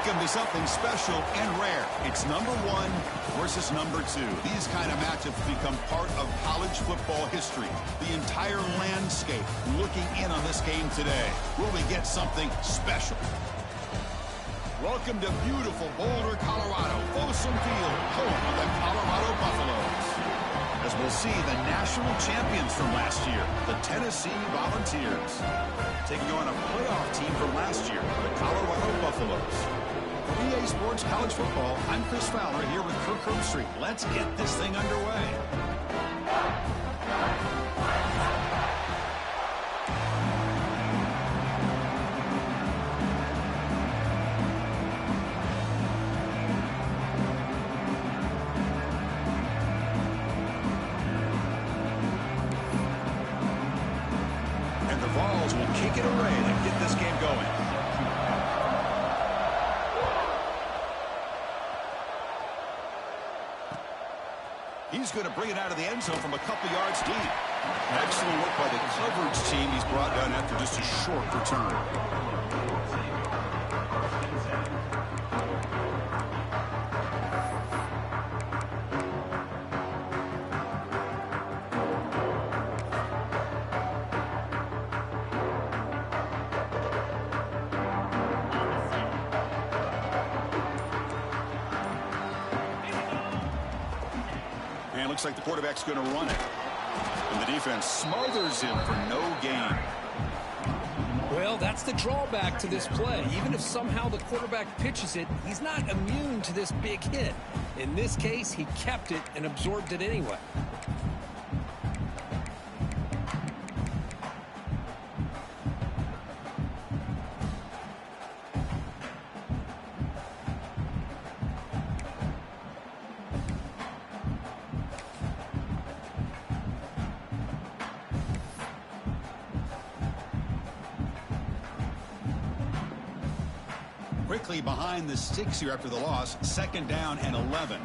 Welcome to something special and rare. It's number 1 versus number 2. These kind of matchups become part of college football history. The entire landscape looking in on this game today. Will we get something special? Welcome to beautiful Boulder, Colorado. Folsom Field, home of the Colorado Buffaloes. As we'll see the national champions from last year, the Tennessee Volunteers, taking on a playoff team from last year, the Colorado Buffaloes. For EA Sports College Football, I'm Chris Fowler here with Kirk Herbstreit. Let's get this thing underway. Will kick it away to get this game going. He's going to bring it out of the end zone from a couple yards deep. Excellent work by the coverage team. He's brought down after just a short return. Looks like the quarterback's going to run it. And the defense smothers him for no gain. Well, that's the drawback to this play. Even if somehow the quarterback pitches it, he's not immune to this big hit. In this case, he kept it and absorbed it anyway. Quickly behind the sticks here after the loss. 2nd down and 11.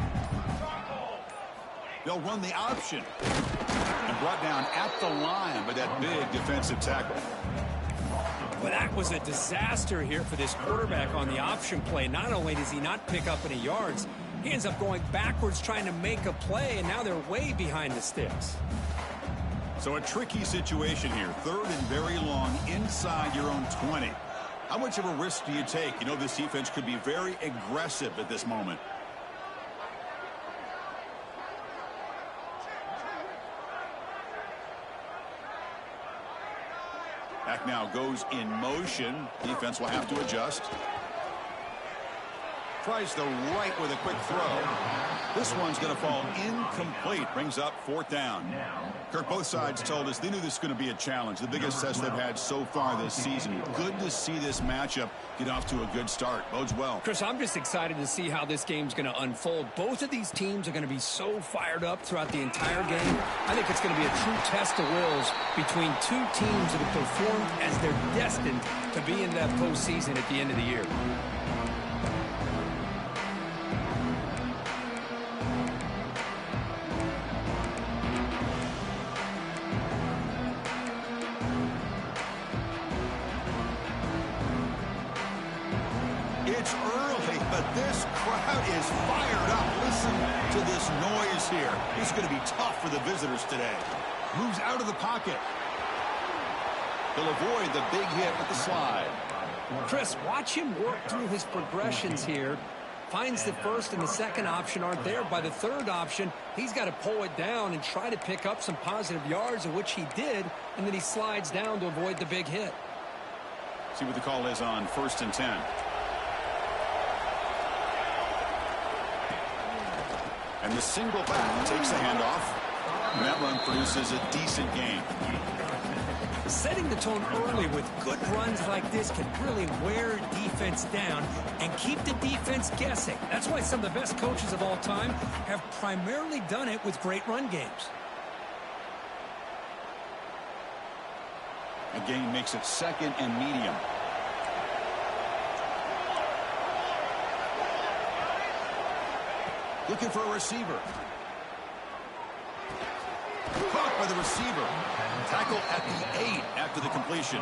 They'll run the option. And brought down at the line by that big defensive tackle. Well, that was a disaster here for this quarterback on the option play. Not only does he not pick up any yards, he ends up going backwards trying to make a play, and now they're way behind the sticks. So a tricky situation here. 3rd and very long inside your own 20. How much of a risk do you take? You know this defense could be very aggressive at this moment. Back now goes in motion. Defense will have to adjust. Tries the right with a quick throw. This one's going to fall incomplete. Brings up 4th down. Kirk, both sides told us they knew this was going to be a challenge. The biggest test they've had so far this season. Good to see this matchup get off to a good start. Bodes well. Chris, I'm just excited to see how this game's going to unfold. Both of these teams are going to be so fired up throughout the entire game. I think it's going to be a true test of wills between two teams that have performed as they're destined to be in that postseason at the end of the year. It's early, but this crowd is fired up. Listen to this noise here. This is going to be tough for the visitors today. Moves out of the pocket. He'll avoid the big hit with the slide. Chris, watch him work through his progressions here. Finds the 1st and the 2nd option aren't there. By the 3rd option, he's got to pull it down and try to pick up some positive yards, of which he did, and then he slides down to avoid the big hit. See what the call is on 1st and 10. And the single back takes the handoff. And that run produces a decent gain. Setting the tone early with good runs like this can really wear defense down and keep the defense guessing. That's why some of the best coaches of all time have primarily done it with great run games. A gain makes it 2nd and medium. Looking for a receiver. Caught by the receiver. Tackle at the 8 after the completion.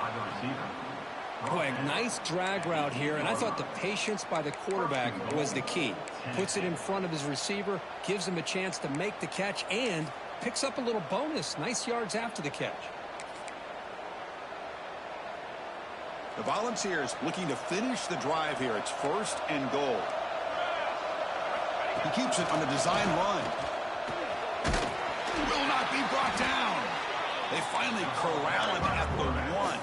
Boy, nice drag route here, and I thought the patience by the quarterback was the key. Puts it in front of his receiver, gives him a chance to make the catch, and picks up a little bonus. Nice yards after the catch. The Volunteers looking to finish the drive here. It's 1st and goal. He keeps it on the design run. Will not be brought down. They finally corral him at the 1.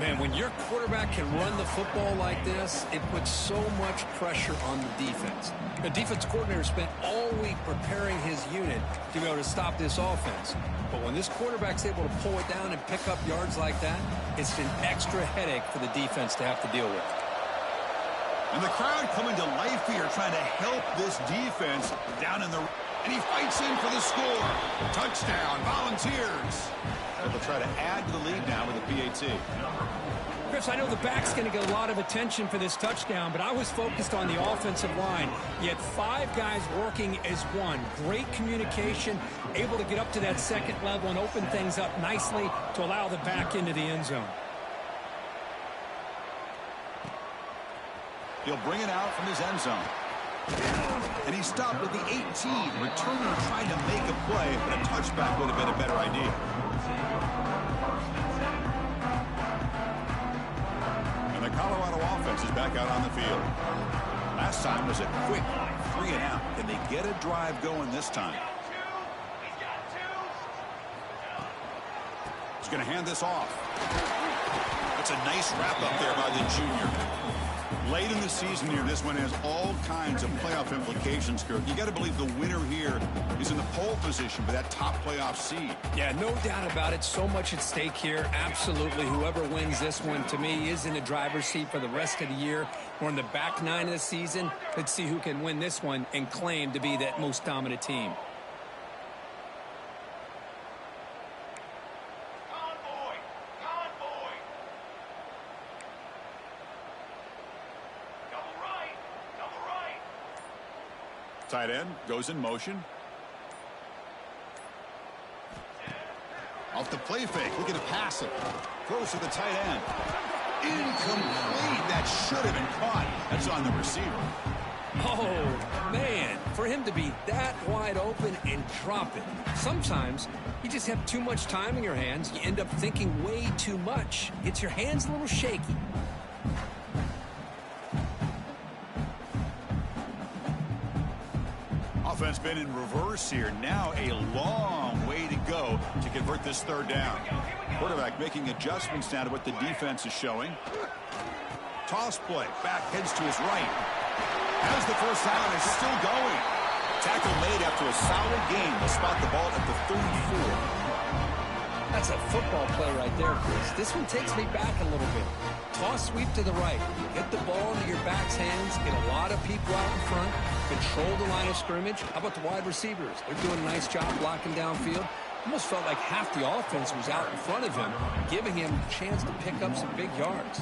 Man, when your quarterback can run the football like this, it puts so much pressure on the defense. The defense coordinator spent all week preparing his unit to be able to stop this offense. But when this quarterback's able to pull it down and pick up yards like that, it's an extra headache for the defense to have to deal with. And the crowd coming to life here, trying to help this defense down in the... And he fights in for the score. Touchdown, Volunteers. They'll try to add to the lead now with a PAT. Chris, I know the back's going to get a lot of attention for this touchdown, but I was focused on the offensive line. You had 5 guys working as one. Great communication, able to get up to that second level and open things up nicely to allow the back into the end zone. He'll bring it out from his end zone. And he stopped at the 18. Returner trying to make a play, but a touchback would have been a better idea. And the Colorado offense is back out on the field. Last time was a quick 3 and out. Can they get a drive going this time? He's going to hand this off. That's a nice wrap up there by the junior. Late in the season here, this one has all kinds of playoff implications, Kirk. You got to believe the winner here is in the pole position for that top playoff seed. Yeah, no doubt about it. So much at stake here. Absolutely. Whoever wins this one, to me, is in the driver's seat for the rest of the year. We're in the back 9 of the season. Let's see who can win this one and claim to be that most dominant team. Tight end goes in motion. Off the play fake, looking to pass it. Throws to the tight end. Incomplete. That should have been caught. That's on the receiver. Oh, man. For him to be that wide open and drop it. Sometimes you just have too much time in your hands. You end up thinking way too much. Gets your hands a little shaky. Offense been in reverse here. Now a long way to go to convert this 3rd down. Quarterback making adjustments now to what the defense is showing. Toss play. Back heads to his right. Has the first down. Is still going. Tackle made after a solid gain. They'll spot the ball at the 34. That's a football play right there, Chris. This one takes me back a little bit. Toss sweep to the right. Get the ball into your back's hands. Get a lot of people out in front. Control the line of scrimmage. How about the wide receivers? They're doing a nice job blocking downfield. Almost felt like half the offense was out in front of him, giving him a chance to pick up some big yards.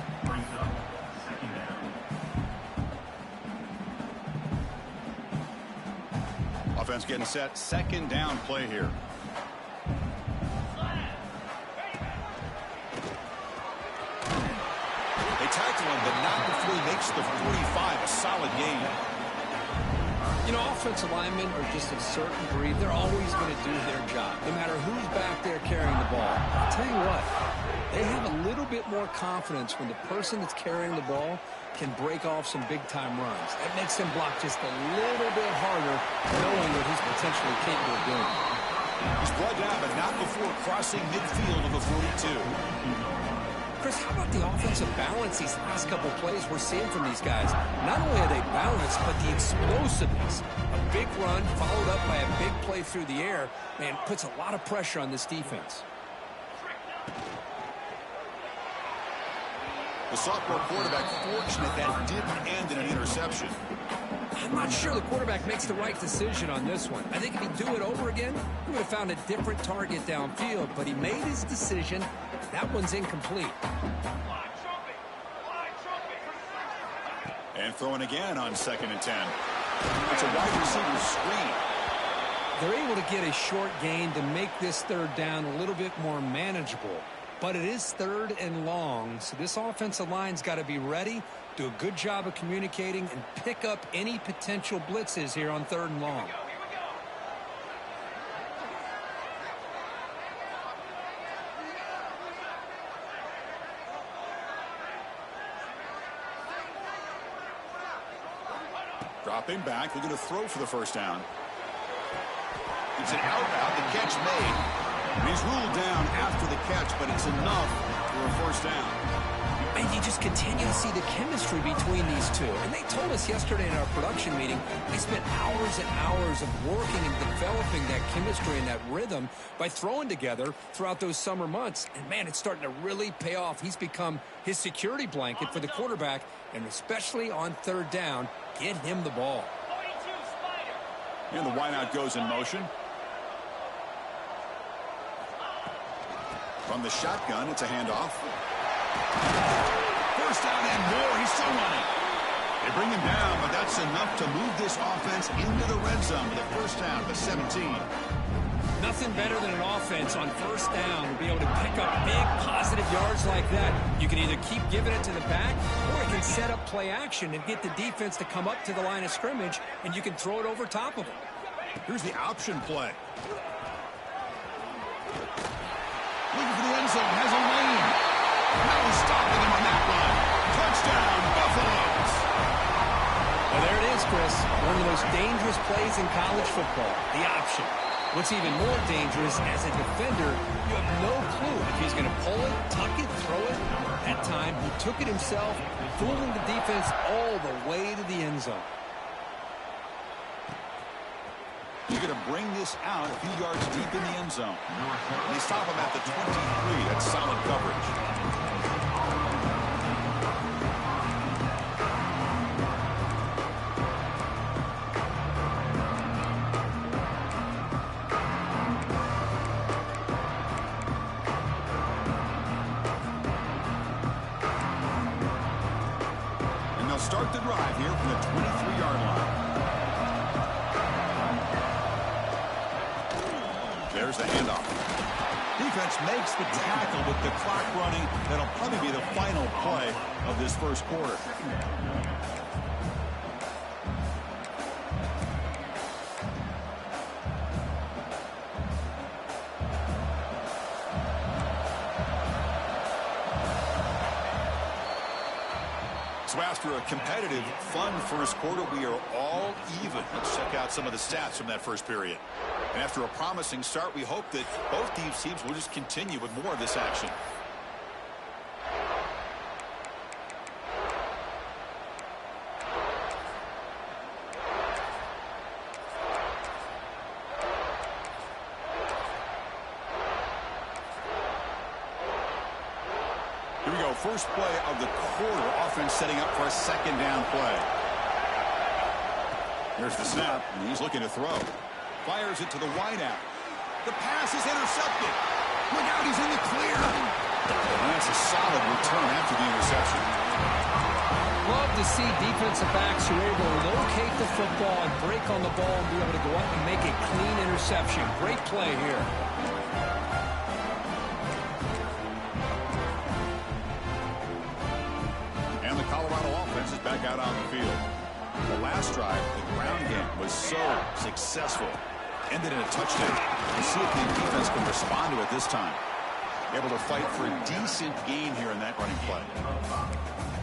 Offense getting set. 2nd down play here. They tackle him, but not before he makes the 45. A solid gain. You know, offensive linemen are just a certain breed. They're always going to do their job, no matter who's back there carrying the ball. I'll tell you what, they have a little bit more confidence when the person that's carrying the ball can break off some big-time runs. That makes them block just a little bit harder, knowing what he's potentially capable of doing. He's brought down, but not before crossing midfield of the 42. Chris, how about the offensive balance these last couple plays we're seeing from these guys? Not only are they balanced, but the explosiveness. A big run followed up by a big play through the air, man, puts a lot of pressure on this defense. The sophomore quarterback fortunate that didn't end in an interception. I'm not sure the quarterback makes the right decision on this one. I think if he'd do it over again, he would have found a different target downfield, but he made his decision. That one's incomplete. And throwing again on 2nd and 10. It's a wide receiver screen. They're able to get a short gain to make this 3rd down a little bit more manageable. but it is 3rd and long, so this offensive line's got to be ready, do a good job of communicating, and pick up any potential blitzes here on 3rd and long. Dropping back, they're going to throw for the first down. It's an out route, the catch made. And he's ruled down after the catch, but it's enough for a first down. And you just continue to see the chemistry between these two. And they told us yesterday in our production meeting, they spent hours and hours of working and developing that chemistry and that rhythm by throwing together throughout those summer months. And, man, it's starting to really pay off. He's become his security blanket for the quarterback, and especially on 3rd down, get him the ball. And the wideout goes in motion. From the shotgun, it's a handoff. First down and more. He's still running. They bring him down, but that's enough to move this offense into the red zone with a first down, the 17. Nothing better than an offense on 1st down to be able to pick up big positive yards like that. You can either keep giving it to the back, or you can set up play action and get the defense to come up to the line of scrimmage, and you can throw it over top of them. Here's the option play. Looking for the end zone, has a lane. No stopping him on that one. Touchdown, Buffaloes. Well, there it is, Chris. One of the most dangerous plays in college football, the option. What's even more dangerous, as a defender, you have no clue if he's going to pull it, tuck it, throw it. That time, he took it himself, fooling the defense all the way to the end zone. You're going to bring this out a few yards deep in the end zone. They stop him at the 23. That's solid coverage. And they'll start the drive here from the 23-yard line. There's the handoff. Defense makes the tackle with the clock running. That'll probably be the final play of this first quarter. So after a competitive, fun first quarter, we are all even. Let's check out some of the stats from that first period. And after a promising start, we hope that both these teams will just continue with more of this action. Here we go, first play of the quarter. Offense setting up for a 2nd down play. Here's the snap, and he's looking to throw. Fires it to the wideout. The pass is intercepted. Look out, he's in the clear. And that's a solid return after the interception. Love to see defensive backs who are able to locate the football and break on the ball and be able to go up and make a clean interception. Great play here. And the Colorado offense is back out on the field. The last drive, the ground game, was so successful. Ended in a touchdown. We'll see if the defense can respond to it this time. Able to fight for a decent gain here in that running play.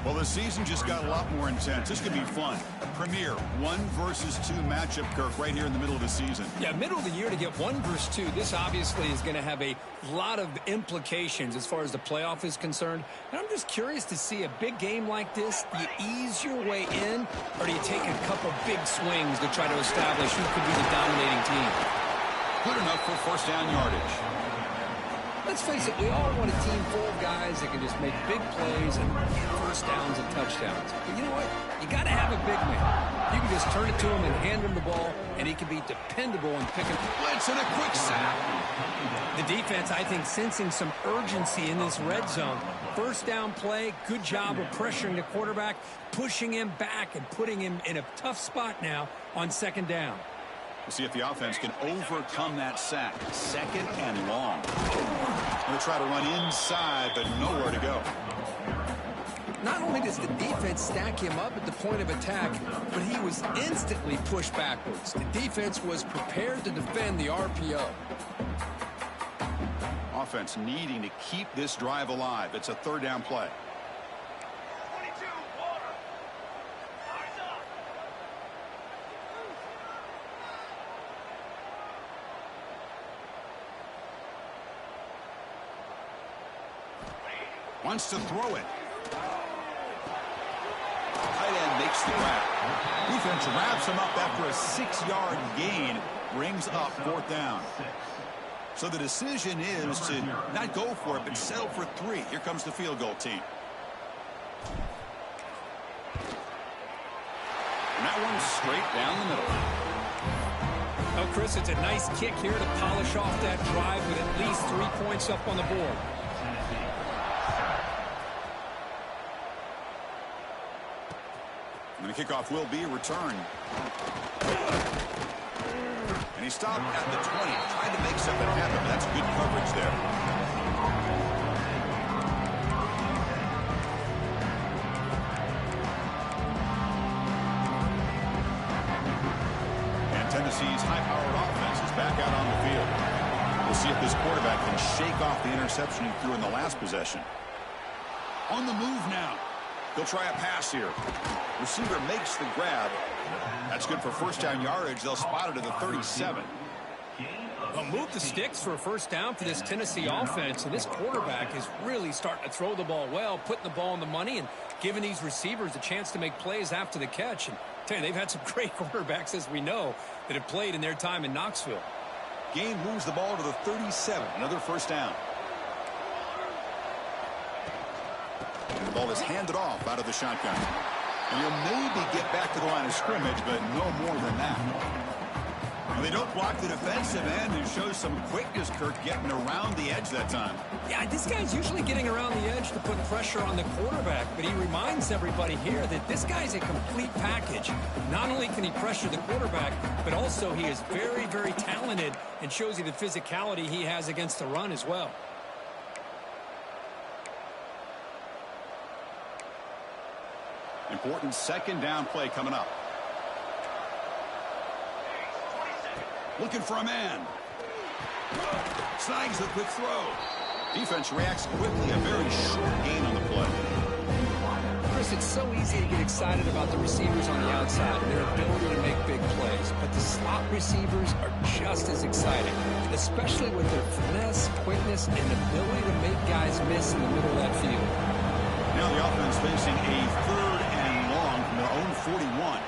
Well, the season just got a lot more intense. This could be fun. A premier 1 versus 2 matchup, Kirk, right here in the middle of the season. Yeah, middle of the year to get 1 versus 2. This obviously is going to have a lot of implications as far as the playoff is concerned. And I'm just curious to see a big game like this. Do you ease your way in, or do you take a couple big swings to try to establish who could be the dominating team? Good enough for first down yardage. Let's face it, we all want a team full of guys that can just make big plays and first downs and touchdowns. But you know what? You got to have a big man. You can just turn it to him and hand him the ball, and he can be dependable in picking blitz and a quick sack. The defense, I think, sensing some urgency in this red zone. First down play, good job of pressuring the quarterback, pushing him back and putting him in a tough spot now on 2nd down. We'll see if the offense can overcome that sack. 2nd and long. They'll try to run inside, but nowhere to go. Not only does the defense stack him up at the point of attack, but he was instantly pushed backwards. The defense was prepared to defend the RPO. Offense needing to keep this drive alive. It's a 3rd down play. Wants to throw it. Tight end makes the grab. Defense wraps him up after a 6-yard gain. Brings up 4th down. So the decision is to not go for it, but settle for 3. Here comes the field goal team. And that one's straight down the middle. Oh, Chris, it's a nice kick here to polish off that drive with at least 3 points up on the board. And the kickoff will be returned. And he stopped at the 20. Tried to make something happen. That's good coverage there. And Tennessee's high-powered offense is back out on the field. We'll see if this quarterback can shake off the interception he threw in the last possession. On the move now. He'll try a pass here. Receiver makes the grab. That's good for 1st down yardage. They'll spot it at the 37. Well, move the sticks for a 1st down for this Tennessee offense, and this quarterback is really starting to throw the ball well, putting the ball on the money and giving these receivers a chance to make plays after the catch. And tell you, they've had some great quarterbacks, as we know, that have played in their time in Knoxville. Gain moves the ball to the 37. Another 1st down. And the ball is handed off out of the shotgun. And he'll maybe get back to the line of scrimmage, but no more than that. And they don't block the defensive end, who shows some quickness, Kirk, getting around the edge that time. Yeah, this guy's usually getting around the edge to put pressure on the quarterback, but he reminds everybody here that this guy's a complete package. Not only can he pressure the quarterback, but also he is very, very talented and shows you the physicality he has against the run as well. Important 2nd down play coming up. Looking for a man. Snags the quick throw. Defense reacts quickly. A very short gain on the play. Chris, it's so easy to get excited about the receivers on the outside and their ability to make big plays. But the slot receivers are just as exciting, especially with their finesse, quickness, and ability to make guys miss in the middle of that field. Now the offense facing a 3rd and long from their own 41.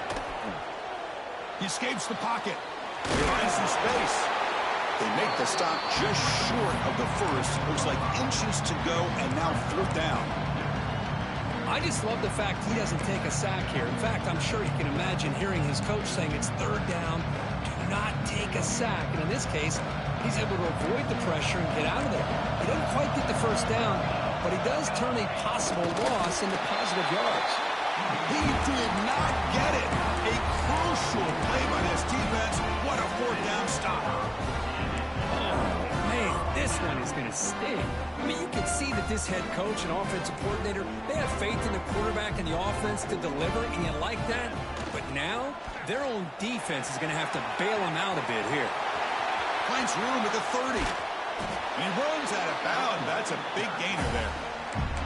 He escapes the pocket. He finds some space. They make the stop just short of the 1st. Looks like inches to go, and now 4th down. I just love the fact he doesn't take a sack here. In fact, I'm sure he can imagine hearing his coach saying it's 3rd down. Do not take a sack. And in this case, he's able to avoid the pressure and get out of there. He doesn't quite get the 1st down, but he does turn a possible loss into positive yards. He did not get it. A crucial play by this defense. What a 4th down stop. Oh, man, this one is going to sting. I mean, you can see that this head coach and offensive coordinator, they have faith in the quarterback and the offense to deliver, and you like that. But now, their own defense is going to have to bail them out a bit here. Finds room at the 30. He runs out of bounds. That's a big gainer there.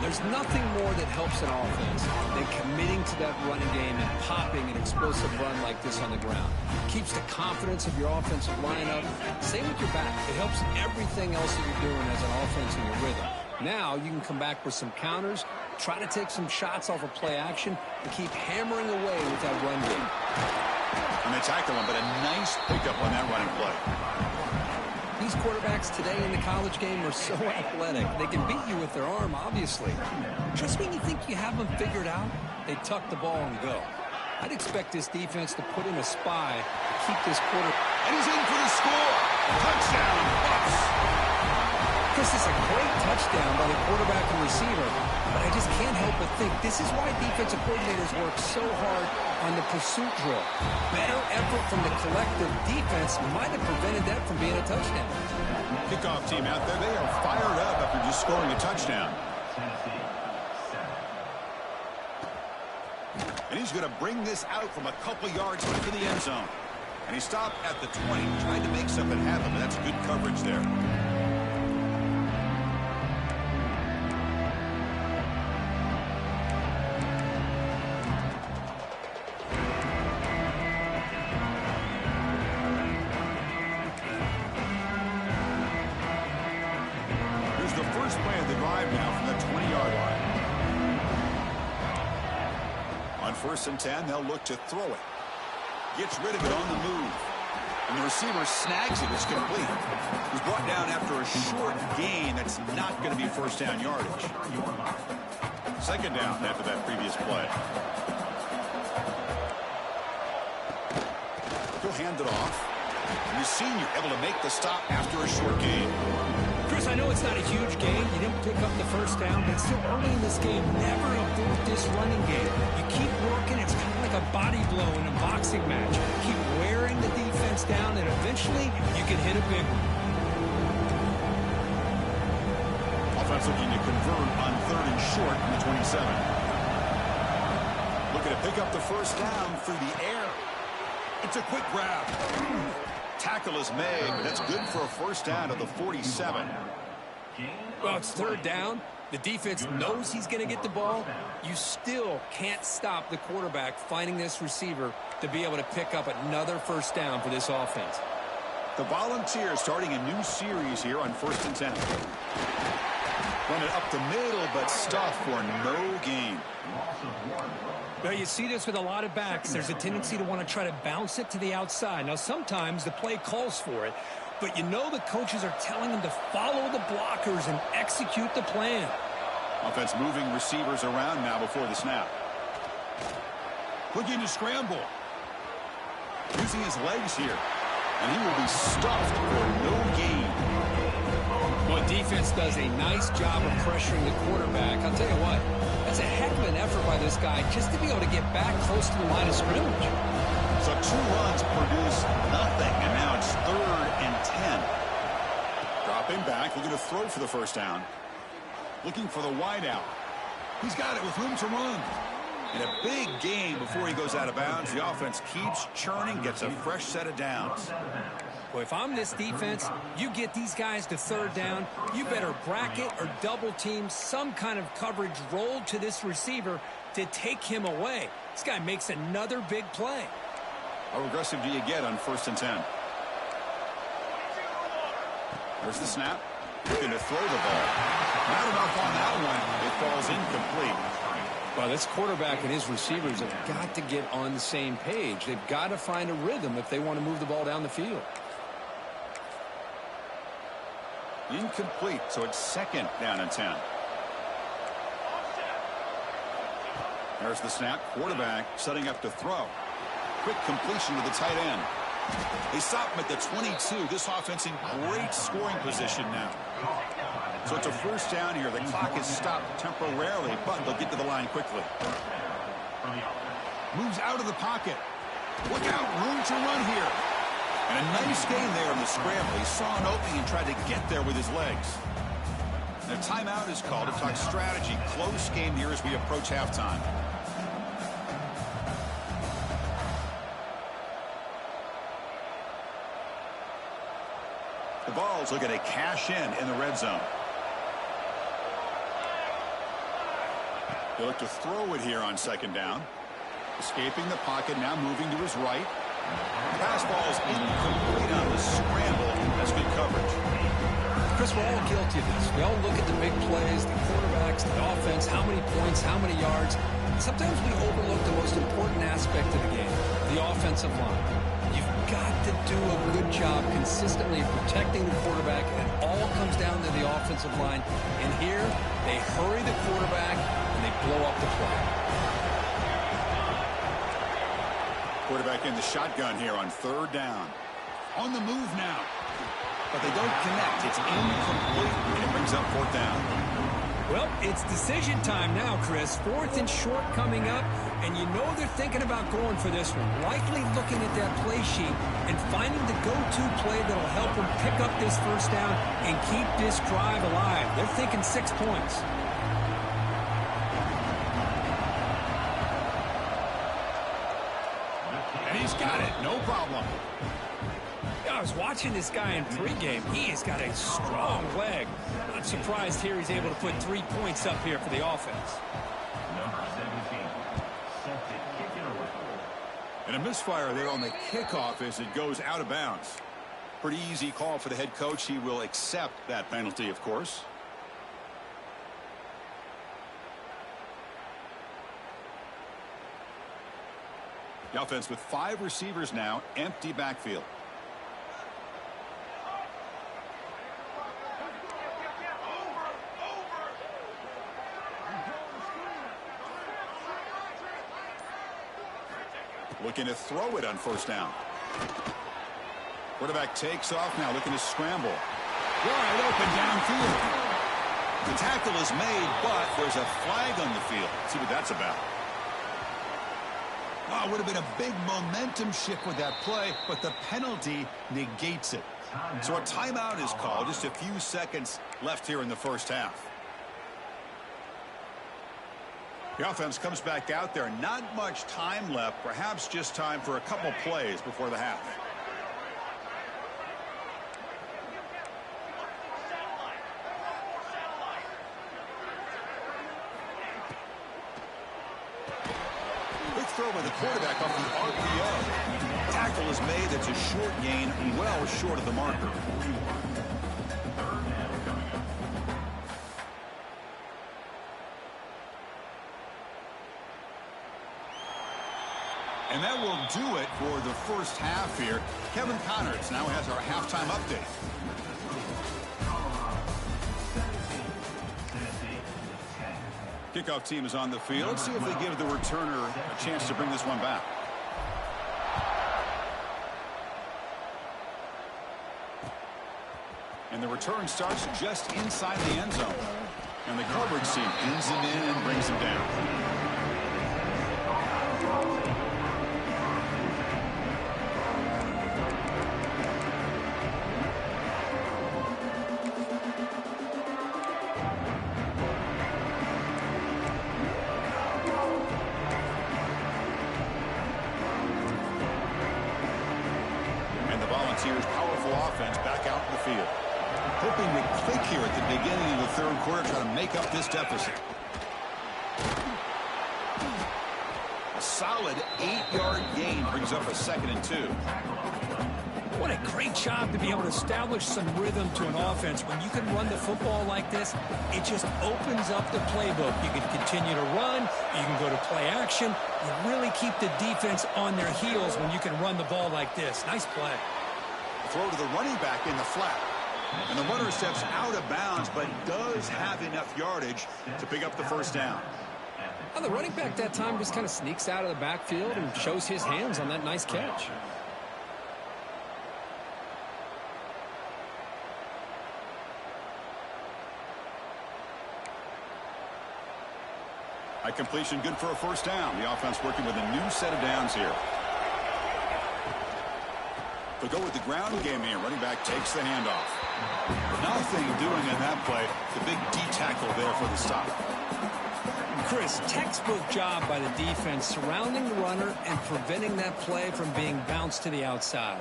There's nothing more that helps an offense than committing to that running game and popping an explosive run like this on the ground. Keeps the confidence of your offensive lineup. Same with your back. It helps everything else that you're doing as an offense in your rhythm. Now you can come back with some counters, try to take some shots off of play action, and keep hammering away with that run game. And they tackle him, but a nice pickup on that running play. These quarterbacks today in the college game are so athletic. They can beat you with their arm, obviously. Just when you think you have them figured out, they tuck the ball and go. I'd expect this defense to put in a spy to keep this quarter. And he's in for the score. Touchdown, Bucks. This is a great touchdown touchdown by the quarterback and receiver. But I just can't help but think this is why defensive coordinators work so hard on the pursuit drill. Better effort from the collective defense might have prevented that from being a touchdown. Kickoff team out there, they are fired up after just scoring a touchdown. And he's going to bring this out from a couple yards into the end zone. And he stopped at the 20, tried to make something happen, but that's good coverage there. Here's the first play of the drive now from the 20-yard line. On 1st and 10, they'll look to throw it. Gets rid of it on the move. And the receiver snags it. It's complete. He's brought down after a short gain that's not going to be first down yardage. Second down after that previous play. He'll hand it off. And the senior able to make the stop after a short gain. Chris, I know it's not a huge gain. You didn't pick up the first down, but still early in this game, never abort this running game. You keep working. It's kind of like a body blow in a boxing match. Keep wearing the defense down, and eventually you can hit a big one. Offense looking to convert on 3rd and short from the 27. Looking to pick up the first down through the air. It's a quick grab. Tackle is made, but that's good for a first down of the 47. Well, it's 3rd down. The defense knows he's going to get the ball. You still can't stop the quarterback finding this receiver to be able to pick up another first down for this offense. The Volunteers starting a new series here on 1st and 10. Run it up the middle, but stuffed for no gain. Well, you see this with a lot of backs. There's a tendency to want to try to bounce it to the outside. Now, sometimes the play calls for it, but you know the coaches are telling them to follow the blockers and execute the plan. Offense moving receivers around now before the snap. Looking to scramble. Using his legs here. And he will be stuffed for no gain. Well, defense does a nice job of pressuring the quarterback. I'll tell you what, that's a heck of an effort by this guy just to be able to get back close to the line of scrimmage. So 2 runs produce nothing, and now it's 3rd and 10. Dropping back, looking to throw for the first down. Looking for the wide out. He's got it with room to run. And a big gain before he goes out of bounds. The offense keeps churning, gets a fresh set of downs. Well, if I'm this defense, you get these guys to 3rd down, you better bracket or double team some kind of coverage rolled to this receiver to take him away. This guy makes another big play. How aggressive do you get on 1st and 10? There's the snap. Looking to throw the ball. Not enough on that one. It falls incomplete. Well, this quarterback and his receivers have got to get on the same page. They've got to find a rhythm if they want to move the ball down the field. Incomplete, so it's 2nd down and 10. There's the snap. Quarterback setting up to throw. Quick completion to the tight end. They stop him at the 22. This offense in great scoring position now. So it's a first down here. The clock is stopped temporarily, but they'll get to the line quickly. Moves out of the pocket. Look out, room to run here. And a nice gain there in the scramble. He saw an opening and tried to get there with his legs. And a timeout is called to talk strategy. Close game here as we approach halftime. The Vols looking to cash in the red zone. They look to throw it here on 2nd down. Escaping the pocket, now moving to his right. Pass ball is incomplete on the scramble. That's good coverage. Chris, we're all guilty of this. We all look at the big plays, the quarterbacks, the offense, how many points, how many yards. Sometimes we overlook the most important aspect of the game, the offensive line. You've got to do a good job consistently protecting the quarterback, and it all comes down to the offensive line. And here, they hurry the quarterback, and they blow up the play. Quarterback in the shotgun here on 3rd down. On the move now. but they don't connect. It's incomplete, and it brings up fourth down. Well, it's decision time now, Chris. Fourth and short coming up, and you know they're thinking about going for this one. Likely looking at that play sheet and finding the go-to play that'll help them pick up this first down and keep this drive alive. They're thinking 6 points. And he's got it, no problem. I was watching this guy in pregame. He has got a strong leg. Not surprised here he's able to put 3 points up here for the offense. Number 17, set to kick it away. And a misfire there on the kickoff as it goes out of bounds. Pretty easy call for the head coach. He will accept that penalty, of course. The offense with 5 receivers now, empty backfield. Looking to throw it on first down. Quarterback takes off now, looking to scramble. Wide open downfield. The tackle is made, but there's a flag on the field. Let's see what that's about. Oh, it would have been a big momentum shift with that play, but the penalty negates it. So a timeout is called. Just a few seconds left here in the first half. The offense comes back out there. Not much time left. Perhaps just time for a couple plays before the half. Quick throw by the quarterback off the RPO. Tackle is made. It's a short gain, well short of the marker. And that will do it for the first half here. Kevin Connors now has our halftime update. Kickoff team is on the field. Let's see if they give the returner a chance to bring this one back. And the return starts just inside the end zone. And the coverage team pins him in and brings him down. Powerful offense back out in the field. Hoping to click here at the beginning of the third quarter, try to make up this deficit. A solid 8-yard gain brings up a 2nd and 2. What a great job to be able to establish some rhythm to an offense. When you can run the football like this, it just opens up the playbook. You can continue to run. You can go to play action. You really keep the defense on their heels when you can run the ball like this. Nice play. Throw to the running back in the flat. And the runner steps out of bounds, but does have enough yardage to pick up the first down. Well, the running back that time just kind of sneaks out of the backfield and shows his hands on that nice catch. High completion, good for a first down. The offense working with a new set of downs here. They'll go with the ground game here. Running back takes the handoff. Nothing doing in that play. The big D tackle there for the stop. Chris, textbook job by the defense surrounding the runner and preventing that play from being bounced to the outside.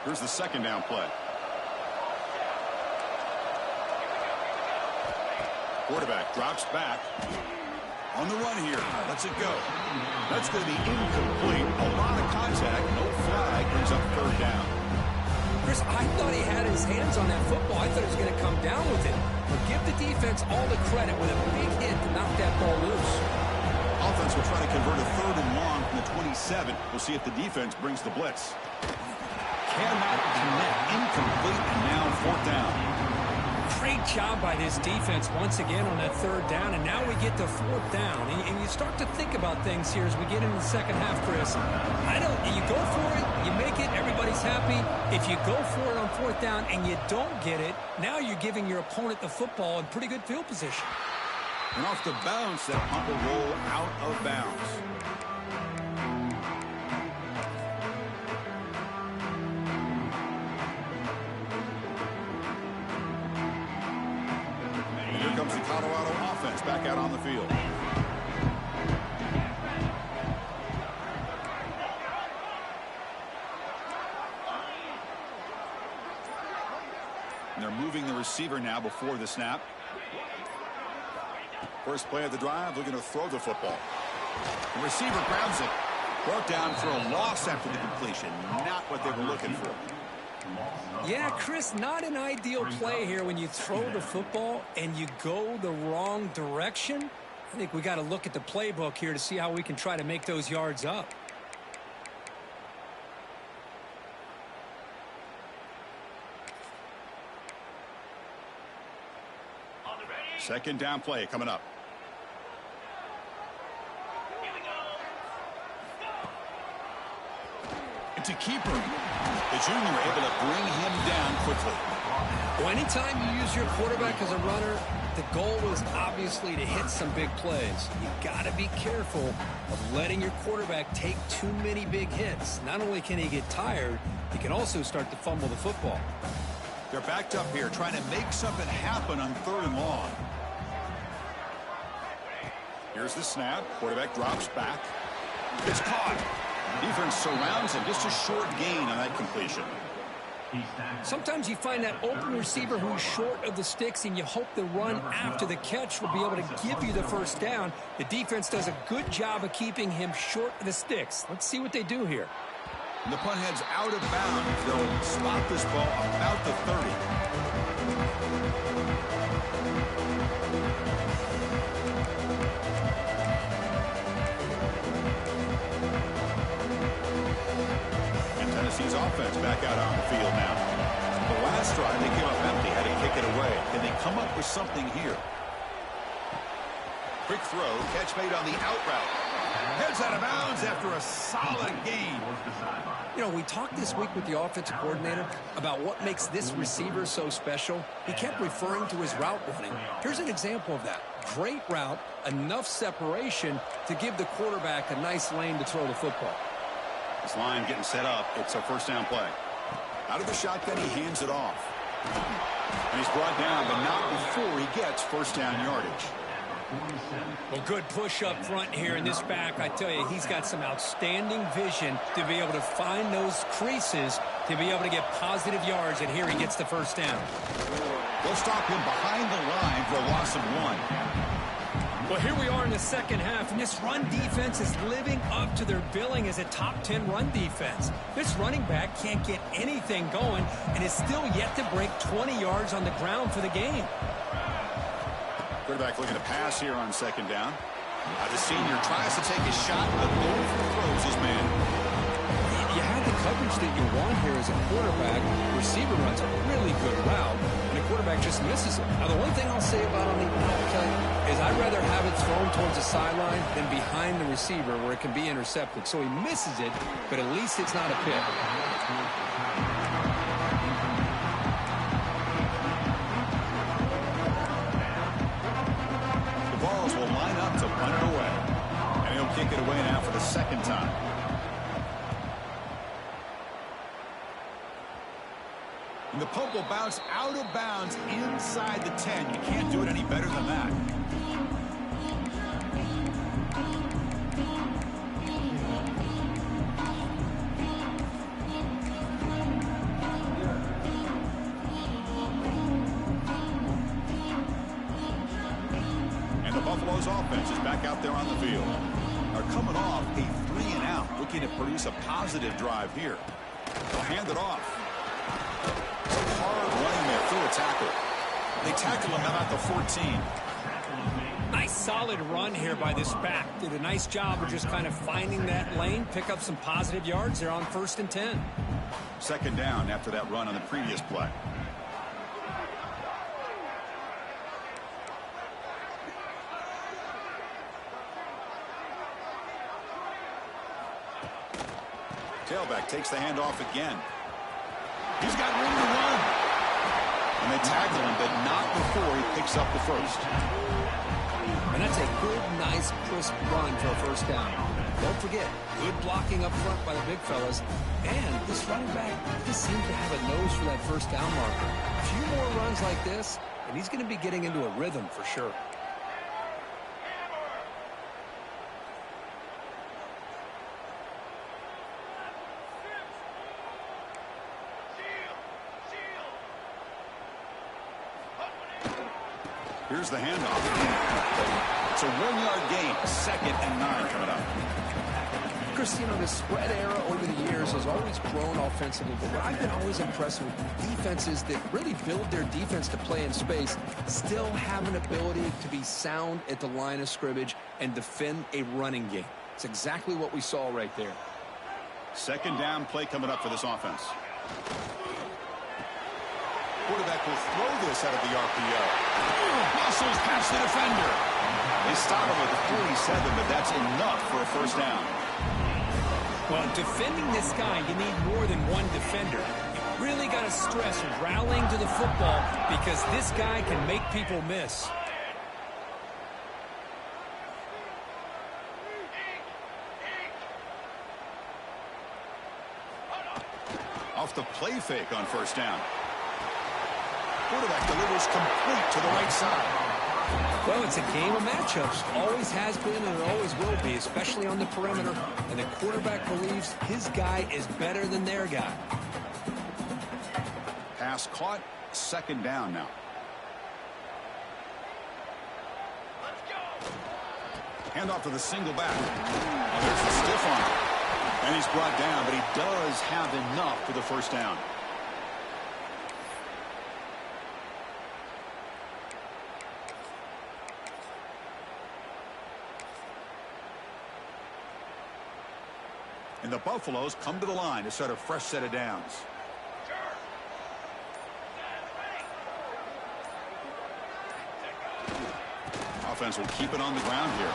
Here's the 2nd down play. Quarterback drops back. On the run here. Lets it go. That's going to be incomplete. A lot of contact. No flag. Brings up 3rd down. Chris, I thought he had his hands on that football. I thought he was going to come down with it. But give the defense all the credit with a big hit to knock that ball loose. Offense will try to convert a 3rd and long from the 27. We'll see if the defense brings the blitz. Cannot connect. Incomplete, and now 4th down. Great job by this defense once again on that third down, and now we get to fourth down. And you start to think about things here as we get into the second half, Chris. You go for it, you make it, everybody's happy. If you go for it on fourth down and you don't get it, now you're giving your opponent the football in pretty good field position. And off the bounce, that punt will roll out of bounds. Here comes the Colorado offense back out on the field. And they're moving the receiver now before the snap. First play of the drive, looking to throw the football. The receiver grabs it. Brought down for a loss after the completion. Not what they were looking for. Yeah, Chris, not an ideal play here when you throw the football and you go the wrong direction. I think we got to look at the playbook here to see how we can try to make those yards up. Second down play coming up. It's a keeper. The junior able to bring him down quickly. Well, anytime you use your quarterback as a runner, the goal is obviously to hit some big plays. You got to be careful of letting your quarterback take too many big hits. Not only can he get tired, he can also start to fumble the football. They're backed up here trying to make something happen on 3rd and long. Here's the snap. Quarterback drops back. It's caught. Defense surrounds him. Just a short gain on that completion. Sometimes you find that open receiver who's short of the sticks, and you hope the run after the catch will be able to give you the first down. The defense does a good job of keeping him short of the sticks. Let's see what they do here. And the punt heads out of bounds. They'll spot this ball about the 30. Tennessee's offense back out on the field now. The last drive, they came up empty, had to kick it away. Can they come up with something here? Quick throw, catch made on the out route. Heads out of bounds after a solid gain. You know, we talked this week with the offensive coordinator about what makes this receiver so special. He kept referring to his route running. Here's an example of that. Great route, enough separation to give the quarterback a nice lane to throw the football. This line getting set up. It's a first down play. Out of the shotgun, he hands it off. And he's brought down, but not before he gets first down yardage. Well, good push up front here in this back. I tell you, he's got some outstanding vision to be able to find those creases, to be able to get positive yards, and here he gets the first down. They'll stop him behind the line for a loss of 1. Well, here we are in the second half, and this run defense is living up to their billing as a top 10 run defense. This running back can't get anything going and is still yet to break 20 yards on the ground for the game. Quarterback looking to pass here on second down. The senior tries to take a shot, but overthrows his man. You had the coverage that you want here as a quarterback. Receiver runs a really good route, and the quarterback just misses it. Now, the one thing I'll say about on the out is I'd rather have it thrown towards the sideline than behind the receiver where it can be intercepted. So he misses it, but at least it's not a pick. Will line up to punt it away. And he'll kick it away now for the second time. And the punt will bounce out of bounds inside the 10. You can't do it any better than that. Buffalo's offense is back out there on the field. They're coming off a 3-and-out, looking to produce a positive drive here. They'll hand it off. It's a hard running there through a tackle. They tackle him about the 14. Nice solid run here by this back. Did a nice job of just kind of finding that lane, pick up some positive yards. They're on 1st and 10. Second down after that run on the previous play. tailback takes the handoff again. He's got room to run. And they tackle him, but not before he picks up the first. And that's a good, nice, crisp run for a first down. Don't forget, good blocking up front by the big fellas. And this running back just seems to have a nose for that first down marker. A few more runs like this, and he's going to be getting into a rhythm for sure. Here's the handoff. It's a 1-yard gain. 2nd and 9 coming up. Chris, you know, the spread era over the years has always grown offensively, but what I've been always impressed with defenses that really build their defense to play in space still have an ability to be sound at the line of scrimmage and defend a running game. It's exactly what we saw right there. 2nd down play coming up for this offense. Quarterback will throw this out of the RPO. Muscles past the defender. They stop him at the 47, but that's enough for a first down. Well, defending this guy, you need more than one defender. You really got to stress rallying to the football because this guy can make people miss. Off the play fake on first down. Quarterback delivers complete to the right side. Well, it's a game of matchups. Always has been and it always will be, especially on the perimeter. And the quarterback believes his guy is better than their guy. Pass caught. 2nd down now. Handoff to the single back. There's the stiff arm. And he's brought down, but he does have enough for the first down. And the Buffaloes come to the line to start a fresh set of downs. Offense will keep it on the ground here.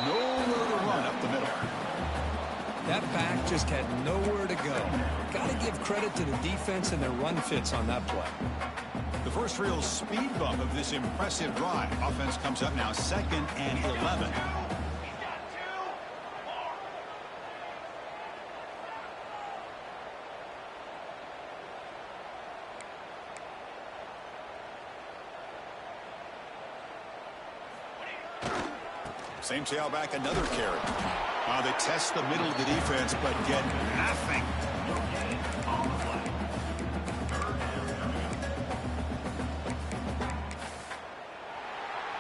Nowhere to run up the middle. That back just had nowhere to go. Got to give credit to the defense and their run fits on that play. The first real speed bump of this impressive drive. Offense comes up now 2nd and 11. Same tailback, another carry. They test the middle of the defense, but get nothing.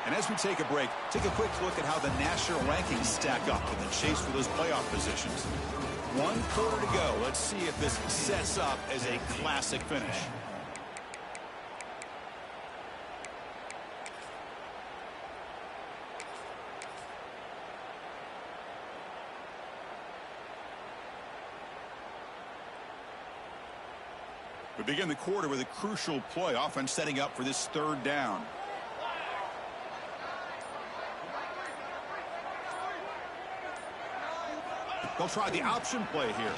And as we take a break, take a quick look at how the national rankings stack up in the chase for those playoff positions. 1 quarter to go. Let's see if this sets up as a classic finish. We begin the quarter with a crucial play. Offense setting up for this 3rd down. They'll try the option play here.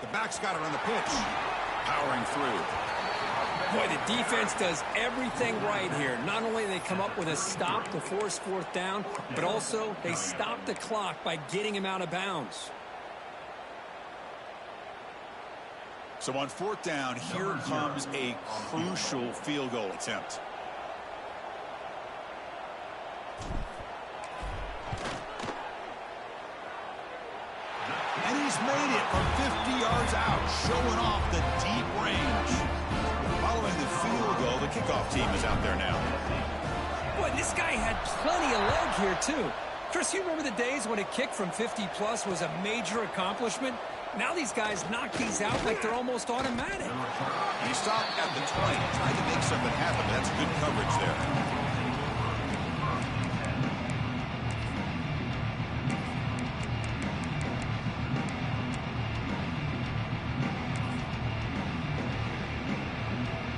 The back's got it on the pitch. Powering through. Boy, the defense does everything right here. Not only do they come up with a stop to force 4th down, but also they stop the clock by getting him out of bounds. So on 4th down, here comes a crucial field goal attempt. And he's made it from 50 yards out, showing off the deep range. Following the field goal, the kickoff team is out there now. Boy, this guy had plenty of leg here, too. Chris, you remember the days when a kick from 50-plus was a major accomplishment? Now these guys knock these out like they're almost automatic. He stopped at the 20, trying to make something happen. That's good coverage there.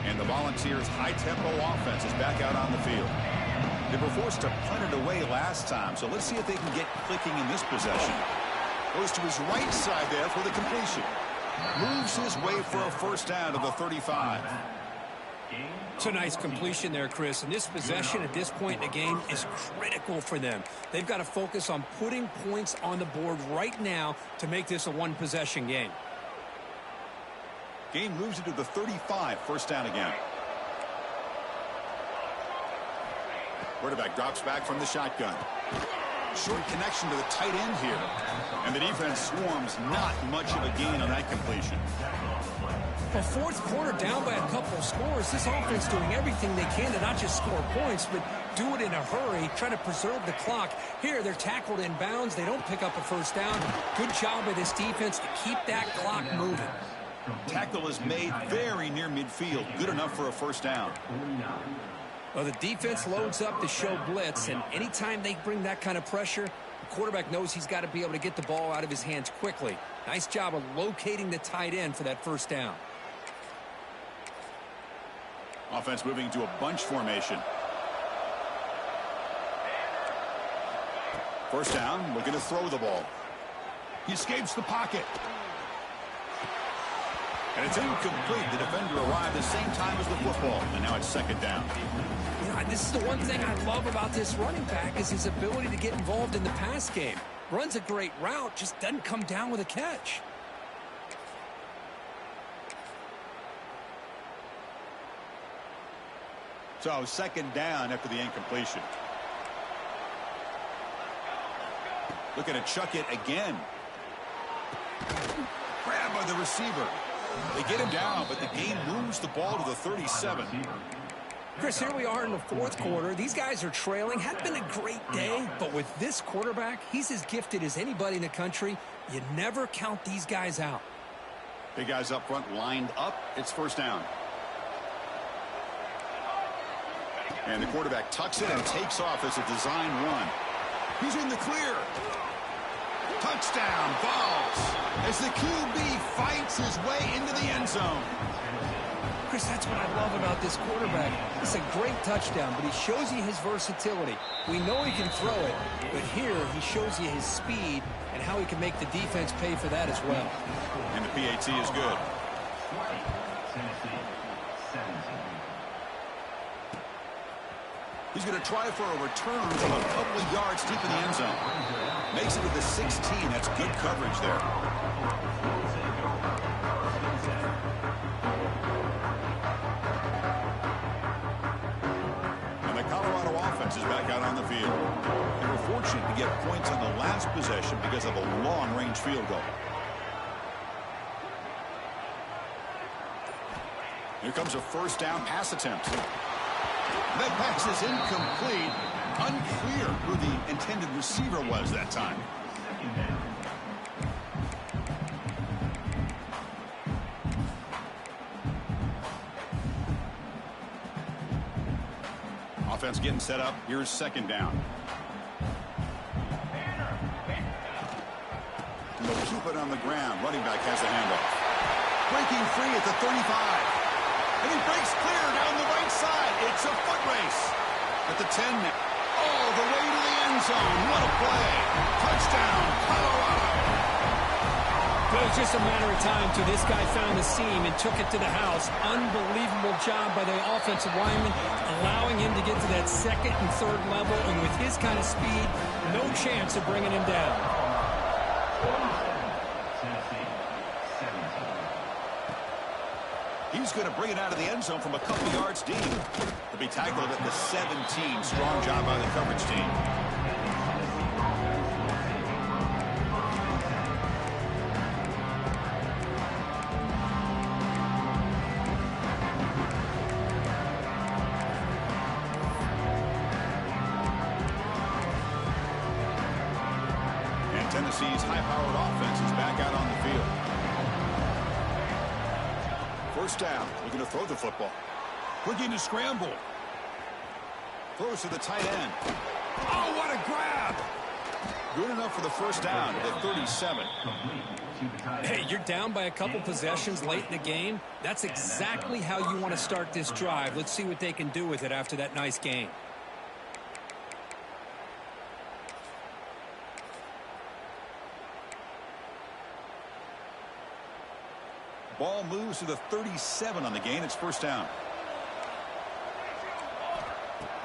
And the Volunteers' high-tempo offense is back out on the field. They were forced to punt it away last time, so let's see if they can get clicking in this possession. Goes to his right side there for the completion. Moves his way for a first down to the 35. It's a nice completion there, Chris. And this possession at this point in the game is critical for them. They've got to focus on putting points on the board right now to make this a one-possession game. Game moves into the 35, first down again. Quarterback drops back from the shotgun. Short connection to the tight end here. And the defense swarms, not much of a gain on that completion. Well, fourth quarter down by a couple of scores. This offense doing everything they can to not just score points, but do it in a hurry, try to preserve the clock. Here, they're tackled in bounds. They don't pick up a first down. Good job by this defense to keep that clock moving. Tackle is made very near midfield. Good enough for a first down. Well, the defense loads up to show blitz, and anytime they bring that kind of pressure, the quarterback knows he's got to be able to get the ball out of his hands quickly. Nice job of locating the tight end for that first down. Offense moving to a bunch formation. First down, looking to throw the ball. He escapes the pocket. And it's incomplete. The defender arrived the same time as the football, and now it's second down. You know, this is the one thing I love about this running back is his ability to get involved in the pass game. Runs a great route, just doesn't come down with a catch. So second down after the incompletion. Looking to chuck it again. Grab by the receiver. They get him down, but the game moves the ball to the 37. Chris, here we are in the fourth quarter. These guys are trailing. Hadn't been a great day, but with this quarterback, he's as gifted as anybody in the country. You never count these guys out. Big guys up front lined up. It's first down. And the quarterback tucks it and takes off as a design run. He's in the clear. Touchdown, balls, as the QB fights his way into the end zone. Chris, that's what I love about this quarterback. It's a great touchdown, but he shows you his versatility. We know he can throw it, but here he shows you his speed and how he can make the defense pay for that as well. And the PAT is good. He's going to try for a return from a couple of yards deep in the end zone. Makes it to the 16. That's good coverage there. And the Colorado offense is back out on the field. They were fortunate to get points on the last possession because of a long-range field goal. Here comes a first down pass attempt. That pass is incomplete. Unclear who the intended receiver was that time. Offense getting set up. Here's second down. And they'll keep it on the ground. Running back has the handoff. Breaking free at the 35. And he breaks clear down the right side. It's a foot race. At the 10 now. All the way to the end zone. What a play. Touchdown, Colorado. Well, it was just a matter of time till this guy found the seam and took it to the house. Unbelievable job by the offensive lineman, allowing him to get to that second and third level. And with his kind of speed, no chance of bringing him down. He's going to bring it out of the end zone from a couple yards deep. To be tackled at the 17. Strong job by the coverage team. And Tennessee's high-powered offense is back out on the field. First down. Looking to throw the football. Looking to scramble. Throws to the tight end. Oh, what a grab! Good enough for the first down at the 37. Hey, you're down by a couple possessions late in the game. That's exactly how you want to start this drive. Let's see what they can do with it after that nice game. Ball moves to the 37 on the gain. It's first down.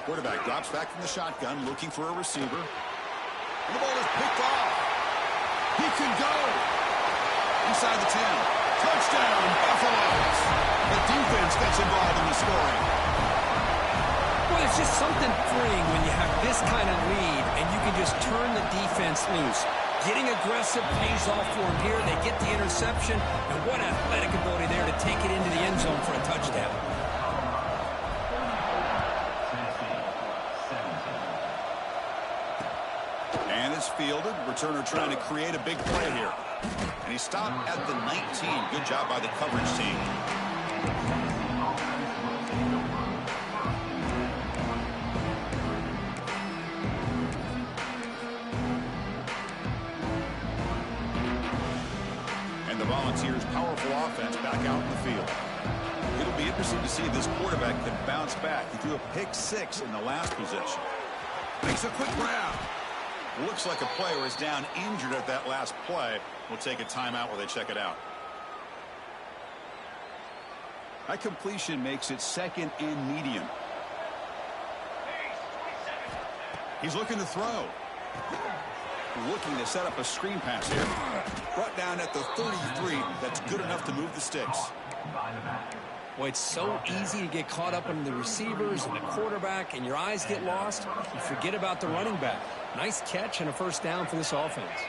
Quarterback drops back from the shotgun, looking for a receiver. And the ball is picked off. He can go. Inside the 10. Touchdown, Buffaloes. The defense gets involved in the scoring. Well, there's just something freeing when you have this kind of lead and you can just turn the defense loose. Getting aggressive pays off for them here. They get the interception, and what athletic ability there to take it into the end zone for a touchdown. And it's fielded. Returner trying to create a big play here. And he stopped at the 19. Good job by the coverage team. And the Volunteers' powerful offense back out in the field. It'll be interesting to see if this quarterback can bounce back. He threw a pick 6 in the last possession. Makes a quick grab. Looks like a player is down injured at that last play. We'll take a timeout while they check it out. That completion makes it second and medium. He's looking to throw. Looking to set up a screen pass here. Brought down at the 33. That's good enough to move the sticks. Boy, it's so easy to get caught up in the receivers and the quarterback, and your eyes get lost. You forget about the running back. Nice catch and a first down for this offense.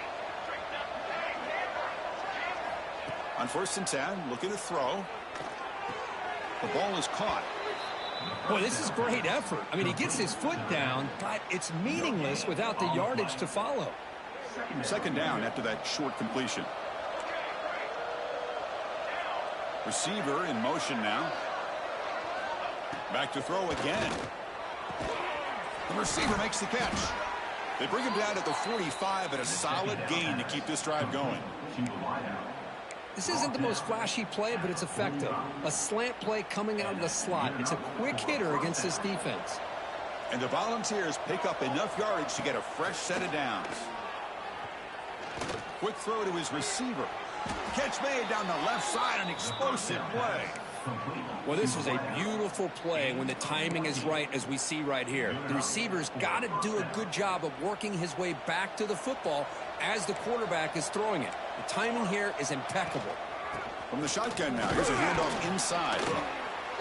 On 1st and 10, looking to throw. The ball is caught. Boy, this is great effort. I mean, he gets his foot down, but it's meaningless without the yardage to follow. Second down after that short completion. Receiver in motion now. Back to throw again. The receiver makes the catch. They bring him down at the 45 at a solid gain to keep this drive going. This isn't the most flashy play, but it's effective. A slant play coming out of the slot. It's a quick hitter against this defense. And the Volunteers pick up enough yardage to get a fresh set of downs. Quick throw to his receiver. Catch made down the left side, an explosive play. Well, this was a beautiful play when the timing is right, as we see right here. The receiver's got to do a good job of working his way back to the football as the quarterback is throwing it. The timing here is impeccable. From the shotgun now, here's a handoff inside.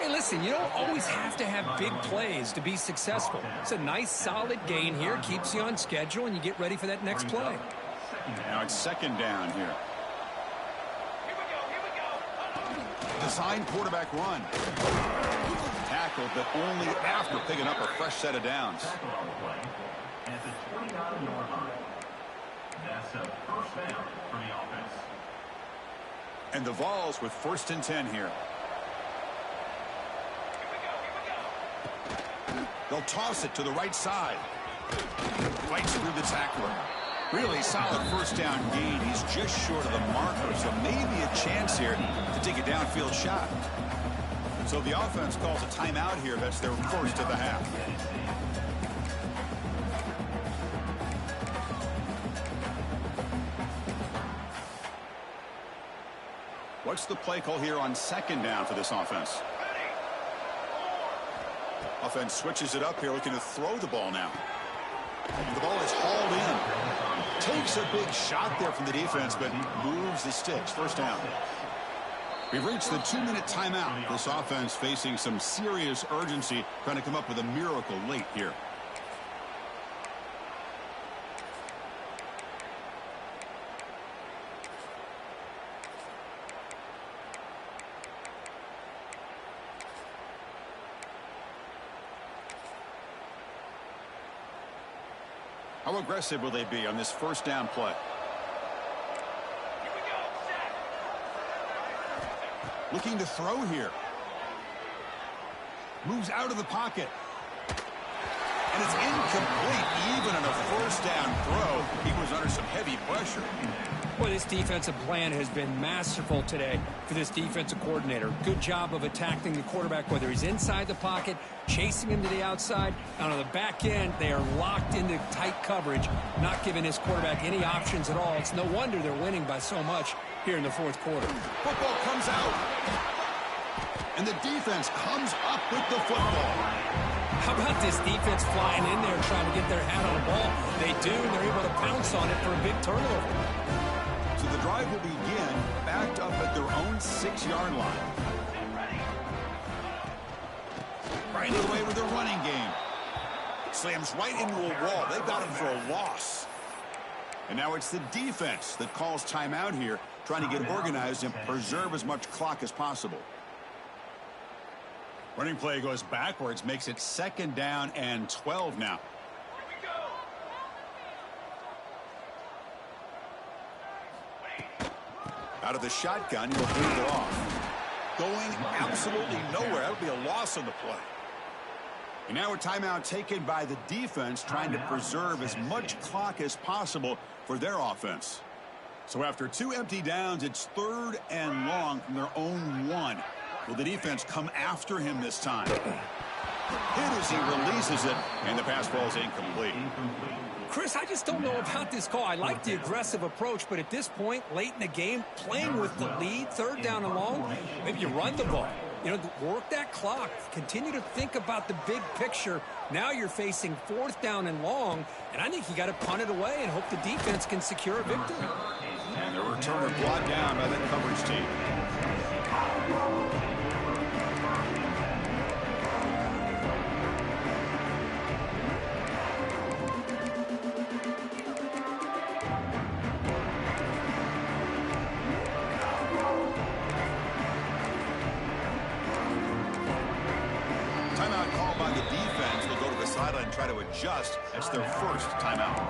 Hey, listen, you don't always have to have big plays to be successful. It's a nice, solid gain here, keeps you on schedule, and you get ready for that next play. Now it's second down here. Design quarterback run. Tackled, but only after picking up a fresh set of downs. At the 29-yard line. That's a first down for the offense. And the Vols with 1st and 10 here. They'll toss it to the right side. Fights through the tackler. Really solid first down gain. He's just short of the marker, so maybe a chance here to take a downfield shot. So the offense calls a timeout here. That's their first of the half. What's the play call here on second down for this offense? Offense switches it up here, looking to throw the ball now. And the ball is hauled in. Takes a big shot there from the defense, but moves the sticks. First down. We've reached the 2-minute timeout. This offense facing some serious urgency, trying to come up with a miracle late here. How aggressive will they be on this first down play? Looking to throw here. Moves out of the pocket. And it's incomplete. Even on a first down throw, he was under some heavy pressure. Well, this defensive plan has been masterful today for this defensive coordinator. Good job of attacking the quarterback, whether he's inside the pocket, chasing him to the outside. And on the back end, they are locked into tight coverage, not giving his quarterback any options at all. It's no wonder they're winning by so much here in the fourth quarter. Football comes out. And the defense comes up with the football. How about this defense flying in there trying to get their hat on the ball? They do, and they're able to pounce on it for a big turnover. So the drive will begin backed up at their own 6-yard line. Right into the way with their running game. Slams right into a wall. They got him for a loss. And now it's the defense that calls timeout here, trying to get organized and preserve as much clock as possible. Running play goes backwards, makes it 2nd down and 12 now. Out of the shotgun, he'll move it off. Going absolutely nowhere. That'll be a loss on the play. And now a timeout taken by the defense, trying to preserve as much clock as possible for their offense. So after 2 empty downs, it's 3rd and long from their own 1. Will the defense come after him this time? Hit as he releases it, and the pass ball is incomplete. Chris, I just don't know about this call. I like the aggressive approach, but at this point, late in the game, playing with the lead, 3rd down and long, maybe you run the ball. You know, work that clock. Continue to think about the big picture. Now you're facing 4th down and long, and I think you got to punt it away and hope the defense can secure a victory. And the returner brought down by the coverage team. Timeout called by the defense. They'll go to the sideline and try to adjust. That's their first timeout.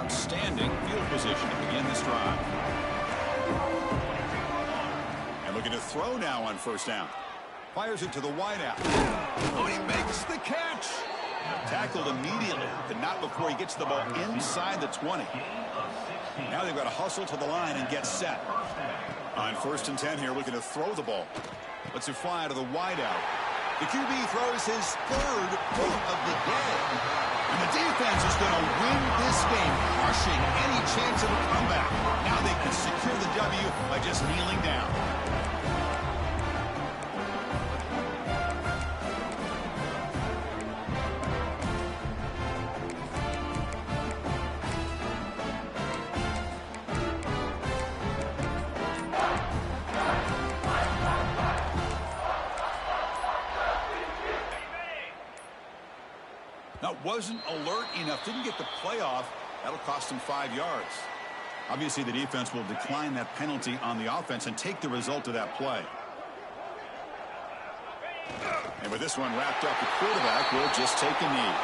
Outstanding field position to begin this drive. And looking to throw now on 1st down. Fires it to the wideout. Oh, he makes the catch. Tackled immediately, but not before he gets the ball inside the 20. Now they've got to hustle to the line and get set. On 1st and 10 here, looking to throw the ball. Lets it fly to the wideout. The QB throws his 3rd pick of the day. And the defense is going to win this game, crushing any chance of a comeback. Now they can secure the W by just kneeling down. That wasn't alert enough. Didn't get the play off. That'll cost him 5 yards. Obviously, the defense will decline that penalty on the offense and take the result of that play. And with this one wrapped up, the quarterback will just take a knee.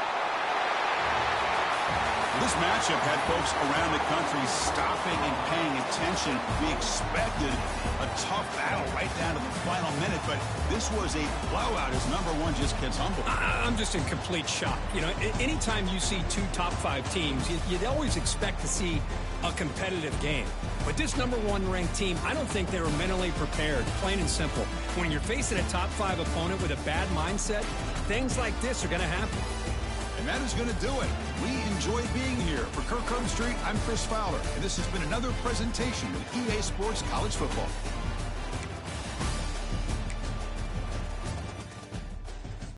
This matchup had folks around the country stopping and paying attention. We expected a tough battle right down to the final minute, but this was a blowout as number 1 just gets humbled. I'm just in complete shock. You know, anytime you see 2 top 5 teams, you'd always expect to see a competitive game. But this number 1 ranked team, I don't think they were mentally prepared, plain and simple. When you're facing a top 5 opponent with a bad mindset, things like this are going to happen. And that is going to do it. We enjoyed being here. For Kirk Herbstreit, I'm Chris Fowler, and this has been another presentation of EA Sports College Football.